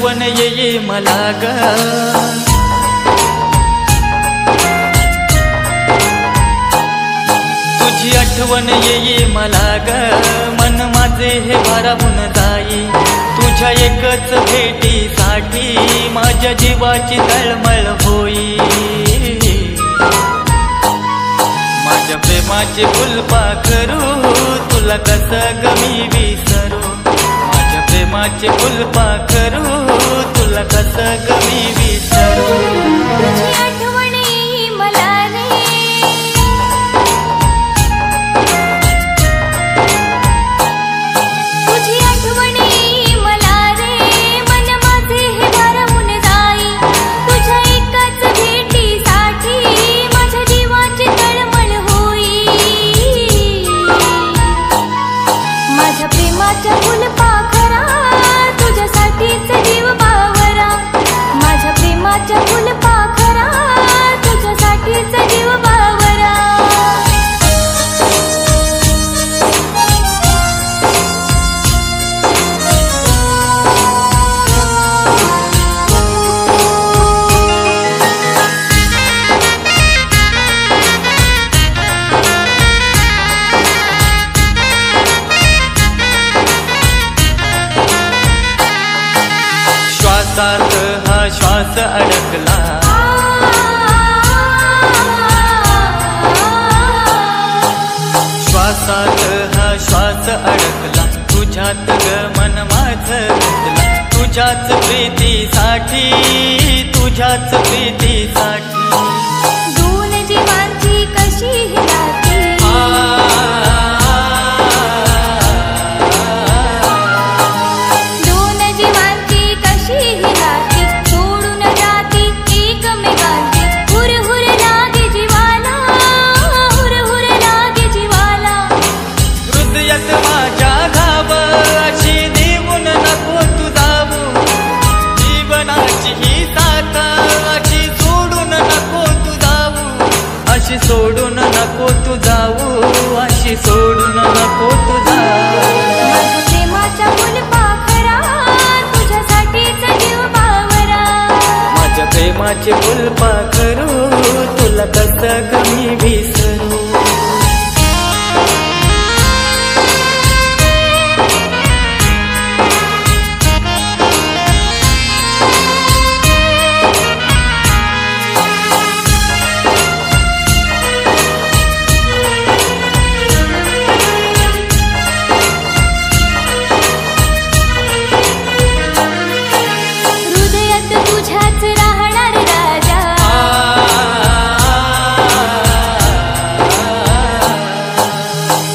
आठवण येई मला ग, तुझी आठवण येई मला ग, मन माझे हे भारावून जाई, तुझ्या एकच भेटीसाठी माझ्या जीवाची तळमळ होई, माझ्या प्रेमाचे फुलपाखरू तुला कसं ग मी विसरू, माझ्या प्रेमाचे फुलपाखरू तुला कसं ग मी विसरू. तुझी आठवण येई मला रे, तुझी आठवण येई मला रे, मन माझे हे भारावून जाई, तुझ्या एकाच भेटीसाठी माझ्या जीवाची तळमळ होई, माझ्या प्रेमाच्या फुलपाखरा तुझ्यासाठीच जीव बावरा, माझ्या प्रेमाच्या फुलपाखरा तुझ्यासाठीच जीव बावरा. श्वासात हा श्वास अडकला, श्वासात हा श्वास अडकला, तुझ्यात ग मन माझं गुंतला, तुझ्याच प्रीतीसाठी, तुझ्याच प्रीतीसाठी. दोन जीवांची कशी ही नाती, दोन जीवांची कशी ही नाती, सोडून जाती एकमेकांची, हुरहुर लागे जीवाला, हुरहुर लागे जीवाला. हृदयात माझ्या घाव अशी देऊन नको तू जाऊ, जीवनाची ही साथ अशी सोडून नको तू जाऊ, अशी सोडून नको तू जाऊ, अशी सोडून नको तू जाऊ. माझ्या प्रेमाच्या फुलपाखरा तुझ्यासाठीच जीव बावरा, माझ्या प्रेमाचे फुलपाखरू तुला कसं ग मी विसरू. हृदयात तुझ्याच राहणार राजा,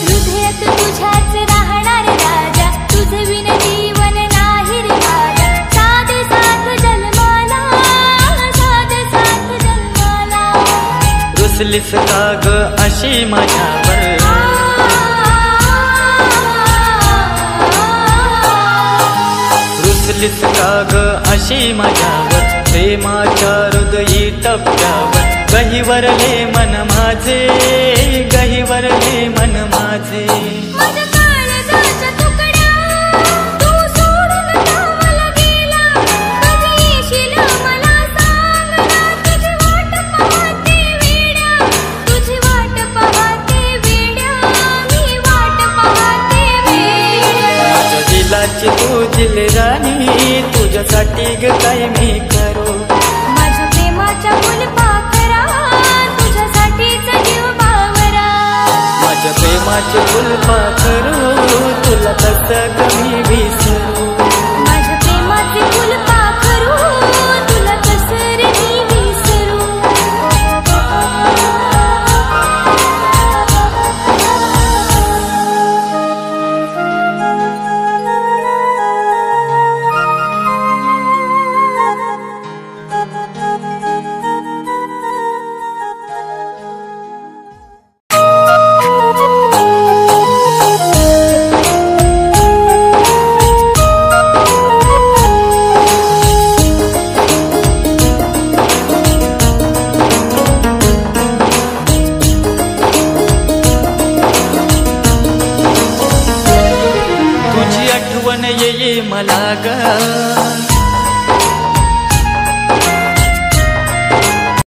हृदयात तुझ्याच राहणार राजा, तुझ विन जीवन नाही रे माझा, साध साथ जन्माला, साध साथ जन्माला. रुसलीस का ग अशी माझ्यावर, रुसलीस का ग अशी माझ्यावर, प्रेमाच्या हृदयी टप्प्यावर गहिवरले मन माझे, गहिवरले मन माझे. माझ्या काळजाच्या तुकड्या तू सोडून धावायला गेला, कधी येशील मला सांग ना, तुझी वाट पाहते वेड्या, तुझी वाट पाहते वेड्या, मी वाट पाहते वेड्या. माझ्या दिलाची तू दिलराणी, तुझ्यासाठी ग काय मी करू, माझ्या प्रेमाच्या फुलपाखरा तुझ्यासाठीच जीव बावरा, माझ्या प्रेमाचे फुलपाखरू तुला कसं ग मी विसरू. माझ्या प्रेमाचे फुलपाखरू तुला कसं रे मी विसरू. मला ग,